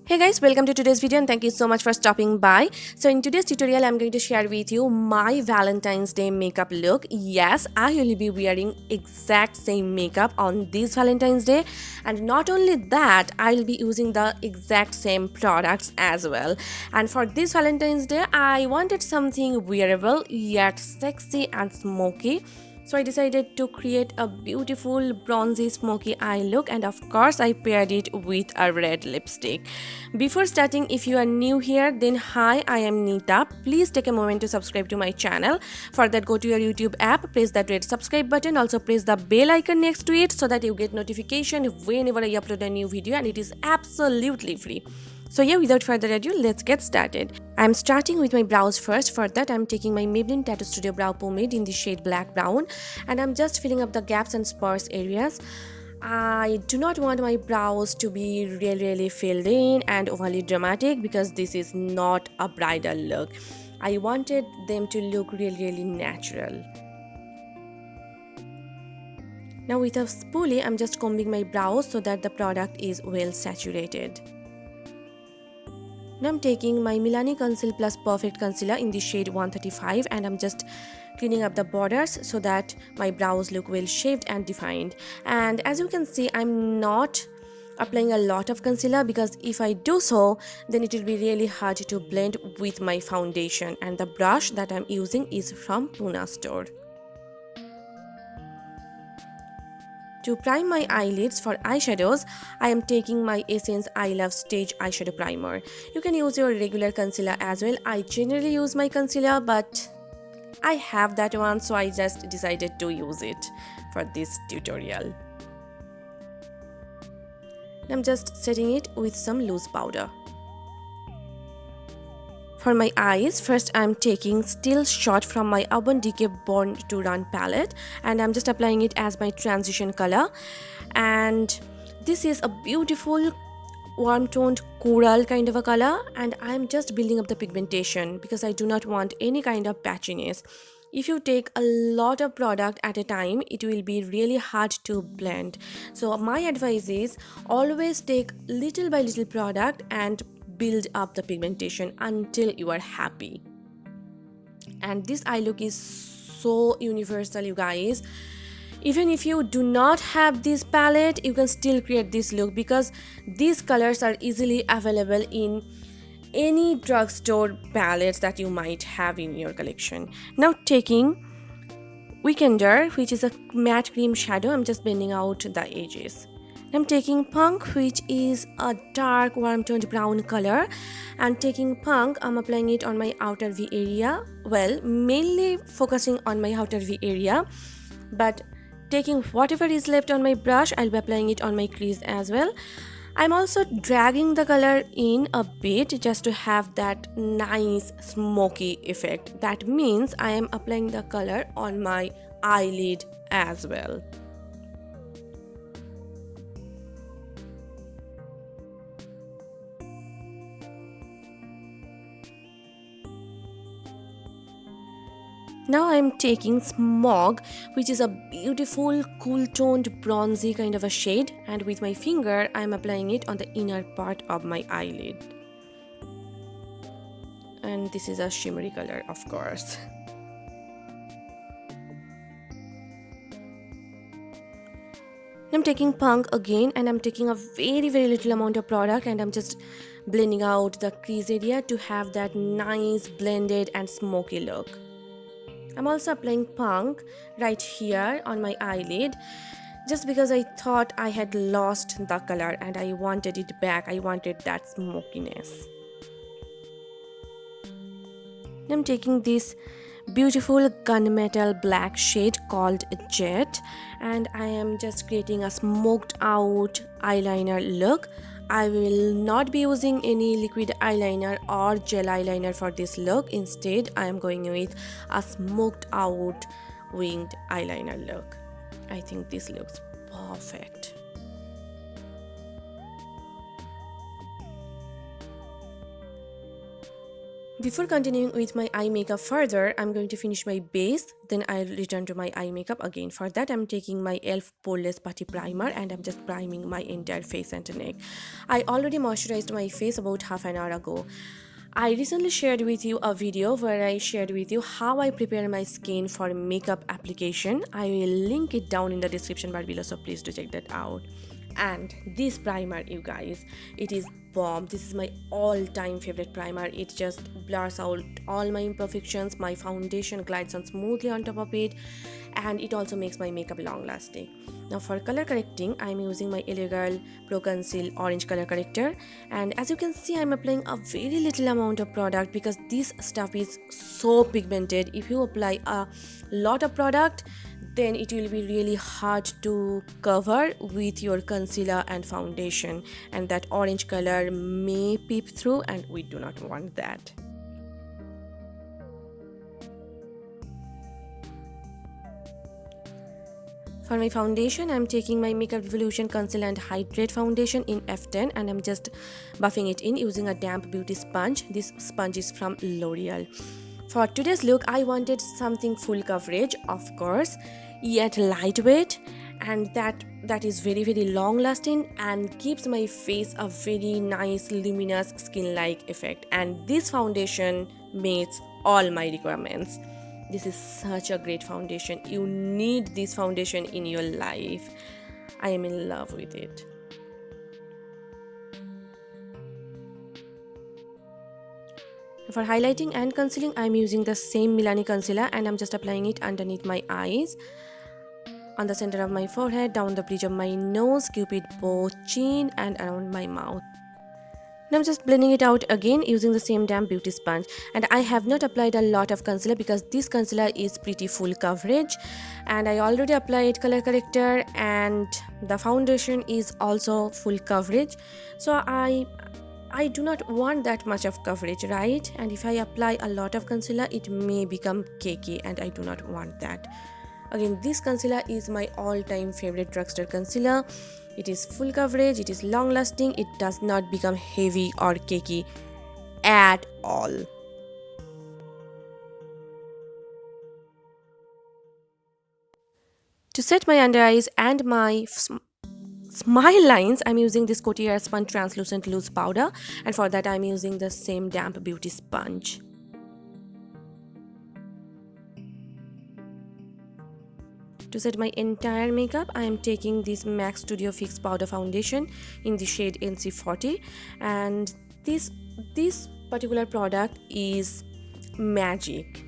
Hey guys, welcome to today's video and thank you so much for stopping by. So in today's tutorial, I'm going to share with you my Valentine's Day makeup look. Yes, I will be wearing exact same makeup on this Valentine's Day, and not only that, I'll be using the exact same products as well. And for this Valentine's Day, I wanted something wearable yet sexy and smoky. So I decided to create a beautiful bronzy smoky eye look, and of course I paired it with a red lipstick. Before starting, if you are new here, then hi, I am Neeta. Please take a moment to subscribe to my channel. For that, go to your YouTube app, press that red subscribe button, also press the bell icon next to it so that you get notification whenever I upload a new video, and it is absolutely free. So yeah, without further ado, let's get started. I'm starting with my brows first. For that, I'm taking my Maybelline Tattoo Studio Brow Pomade in the shade Black Brown, and I'm just filling up the gaps and sparse areas. I do not want my brows to be really filled in and overly dramatic because this is not a bridal look. I wanted them to look really natural. Now with a spoolie, I'm just combing my brows so that the product is well saturated. Now I'm taking my MILANI Conceal Plus Perfect Concealer in the shade 135, and I'm just cleaning up the borders so that my brows look well shaped and defined. And as you can see, I'm not applying a lot of concealer because if I do so, then it will be really hard to blend with my foundation, and the brush that I'm using is from Pune store. To prime my eyelids for eyeshadows, I am taking my Essence I Love Stage Eyeshadow Primer. You can use your regular concealer as well. I generally use my concealer, but I have that one, so I just decided to use it for this tutorial. I'm just setting it with some loose powder. For my eyes, first I'm taking Still Shot from my Urban Decay Born to Run palette, and I'm just applying it as my transition color. And this is a beautiful warm toned coral kind of a color, and I'm just building up the pigmentation because I do not want any kind of patchiness. If you take a lot of product at a time, it will be really hard to blend. So my advice is always take little by little product and build up the pigmentation until you are happy. And this eye look is so universal, you guys. Even if you do not have this palette, you can still create this look because these colors are easily available in any drugstore palettes that you might have in your collection. Now taking Weekender, which is a matte cream shadow, I'm just blending out the edges. I'm taking Punk, which is a dark warm toned brown color, and taking Punk, I'm applying it on my outer V area. Well, mainly focusing on my outer V area, but taking whatever is left on my brush, I'll be applying it on my crease as well. I'm also dragging the color in a bit just to have that nice smoky effect. That means I am applying the color on my eyelid as well. Now I'm taking Smog, which is a beautiful cool toned bronzy kind of a shade, and with my finger I'm applying it on the inner part of my eyelid. And this is a shimmery color, of course. I'm taking Punk again, and I'm taking a very little amount of product, and I'm just blending out the crease area to have that nice blended and smoky look. I'm also applying Punk right here on my eyelid just because I thought I had lost the color and I wanted it back. I wanted that smokiness. I'm taking this beautiful gunmetal black shade called Jet, and I am just creating a smoked out eyeliner look. I will not be using any liquid eyeliner or gel eyeliner for this look. Instead, I am going with a smoked out winged eyeliner look. I think this looks perfect. Before continuing with my eye makeup further, I'm going to finish my base, then I'll return to my eye makeup again. For that, I'm taking my e.l.f. Poreless Putty Primer and I'm just priming my entire face and neck. I already moisturized my face about half an hour ago. I recently shared with you a video where I shared with you how I prepare my skin for makeup application. I will link it down in the description bar below, so please do check that out. And this primer, you guys, it is bomb. This is my all-time favorite primer. It just blurs out all my imperfections. My foundation glides on smoothly on top of it, and it also makes my makeup long lasting. Now for color correcting, I'm using my L.A.Girl Pro Conceal Orange Color Corrector, and as you can see, I'm applying a very little amount of product because this stuff is so pigmented. If you apply a lot of product, then it will be really hard to cover with your concealer and foundation, and that orange color may peep through, and we do not want that. For my foundation, I'm taking my Makeup Revolution Conceal and Hydrate foundation in F10 and I'm just buffing it in using a damp beauty sponge. This sponge is from L'Oreal. For today's look, I wanted something full coverage, of course, yet lightweight, and that is very long lasting and gives my face a very nice luminous skin-like effect. And this foundation meets all my requirements. This is such a great foundation. You need this foundation in your life. I am in love with it. For highlighting and concealing, I'm using the same MILANI concealer and I'm just applying it underneath my eyes, on the center of my forehead, down the bridge of my nose, cupid bow, chin, and around my mouth. Now I'm just blending it out again using the same damn beauty sponge, and I have not applied a lot of concealer because this concealer is pretty full coverage, and I already applied color corrector and the foundation is also full coverage, so I do not want that much of coverage, right? And if I apply a lot of concealer, it may become cakey and I do not want that. Again, this concealer is my all-time favorite drugstore concealer. It is full coverage, it is long lasting, it does not become heavy or cakey at all. To set my under eyes and my smile lines, I'm using this Coty Airspun translucent loose powder, and for that I'm using the same damp beauty sponge. To set my entire makeup, I am taking this MAC Studio Fix Powder Foundation in the shade NC40, and this particular product is magic.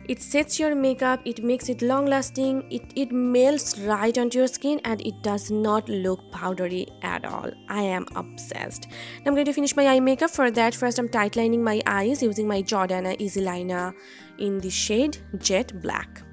It sets your makeup, it makes it long lasting, it melts right onto your skin, and it does not look powdery at all. I am obsessed. Now I'm going to finish my eye makeup. For that, first I'm tight lining my eyes using my Jordana Easy Liner in the shade Jet Black.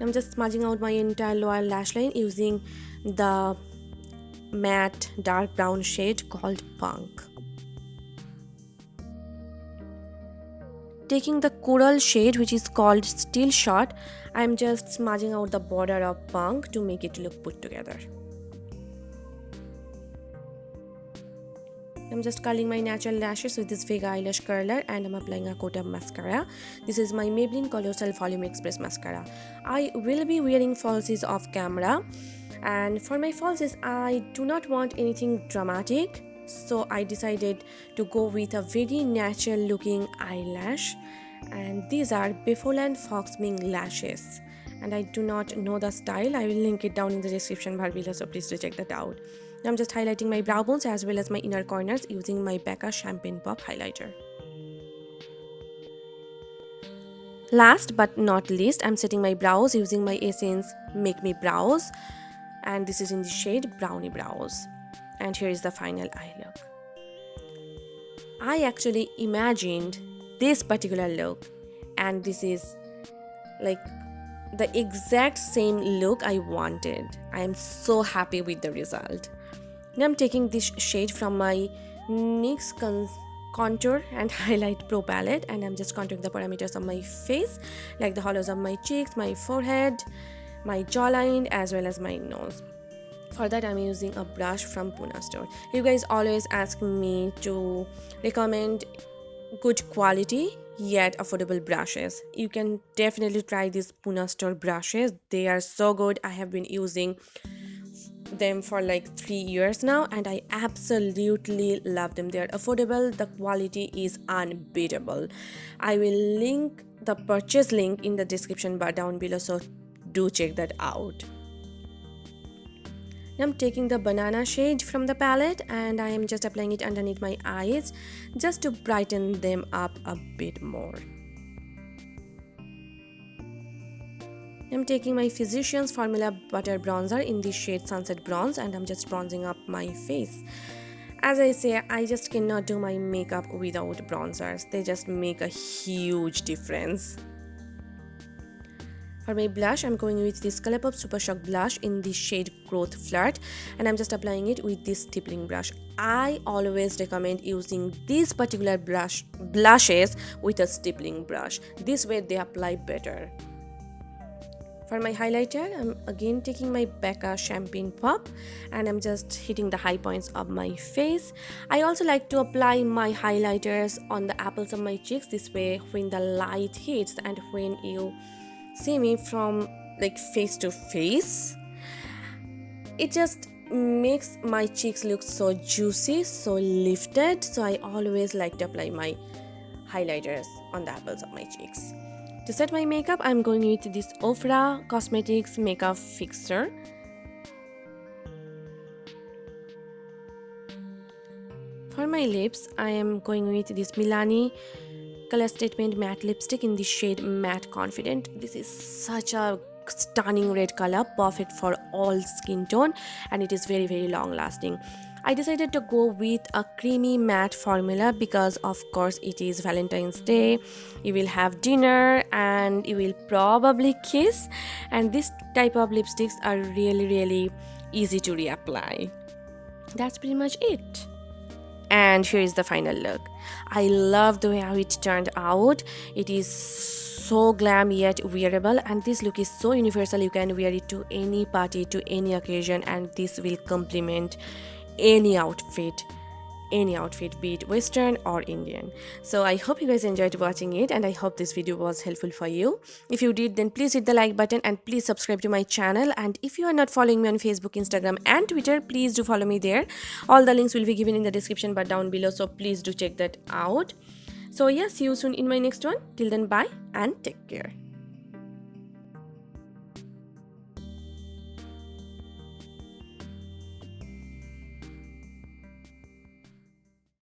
I'm just smudging out my entire lower lash line using the matte dark brown shade called Punk. Taking the coral shade, which is called Still Shot, I'm just smudging out the border of Punk to make it look put together. I'm just curling my natural lashes with this Vega eyelash curler, and I'm applying a coat of mascara. This is my Maybelline Colossal Volume Express mascara. I will be wearing falsies off camera, and for my falsies I do not want anything dramatic, so I decided to go with a very natural looking eyelash, and these are Bepholan Fauxmink lashes, and I do not know the style. I will link it down in the description bar below, so please do check that out. Now I'm just highlighting my brow bones as well as my inner corners using my Becca Champagne Pop highlighter. Last but not least, I'm setting my brows using my Essence Make Me Brows, and this is in the shade Brownie Brows. And here is the final eye look. I actually imagined this particular look, and this is like the exact same look I wanted. I am so happy with the result. Now I'm taking this shade from my NYX Contour and Highlight Pro palette, and I'm just contouring the parameters of my face, like the hollows of my cheeks, my forehead, my jawline, as well as my nose. For that, I'm using a brush from Pune store. You guys always ask me to recommend good quality yet affordable brushes. You can definitely try these Pune store brushes. They are so good. I have been using them for like 3 years now and I absolutely love them. They are affordable, the quality is unbeatable. I will link the purchase link in the description bar down below, so do check that out. Now I'm taking the banana shade from the palette and I am just applying it underneath my eyes just to brighten them up a bit more. I'm taking my Physicians Formula Butter Bronzer in the shade Sunset Bronze and I'm just bronzing up my face. As I say, I just cannot do my makeup without bronzers. They just make a huge difference. For my blush, I'm going with this Colourpop Super Shock blush in the shade Growth Flirt and I'm just applying it with this stippling brush. I always recommend using these particular blushes with a stippling brush. This way they apply better. For my highlighter, I'm again taking my Becca Champagne Pop and I'm just hitting the high points of my face. I also like to apply my highlighters on the apples of my cheeks. This way, when the light hits and when you see me from like face to face, it just makes my cheeks look so juicy, so lifted. So I always like to apply my highlighters on the apples of my cheeks. To set my makeup, I'm going with this Ofra Cosmetics Makeup Fixer. For my lips, I am going with this MILANI Color Statement Matte Lipstick in the shade Matte Confident. This is such a stunning red color, perfect for all skin tone, and it is very long lasting. I decided to go with a creamy matte formula because of course it is Valentine's Day. You will have dinner and you will probably kiss, and this type of lipsticks are really easy to reapply. That's pretty much it. And here is the final look. I love the way how it turned out. It is so glam yet wearable, and this look is so universal. You can wear it to any party, to any occasion, and this will complement any outfit, be it Western or Indian. So I hope you guys enjoyed watching it and I hope this video was helpful for you. If you did, then please hit the like button and please subscribe to my channel. And if you are not following me on Facebook, Instagram and Twitter, please do follow me there. All the links will be given in the description bar down below, so please do check that out. So yeah, see you soon in my next one. Till then, bye and take care.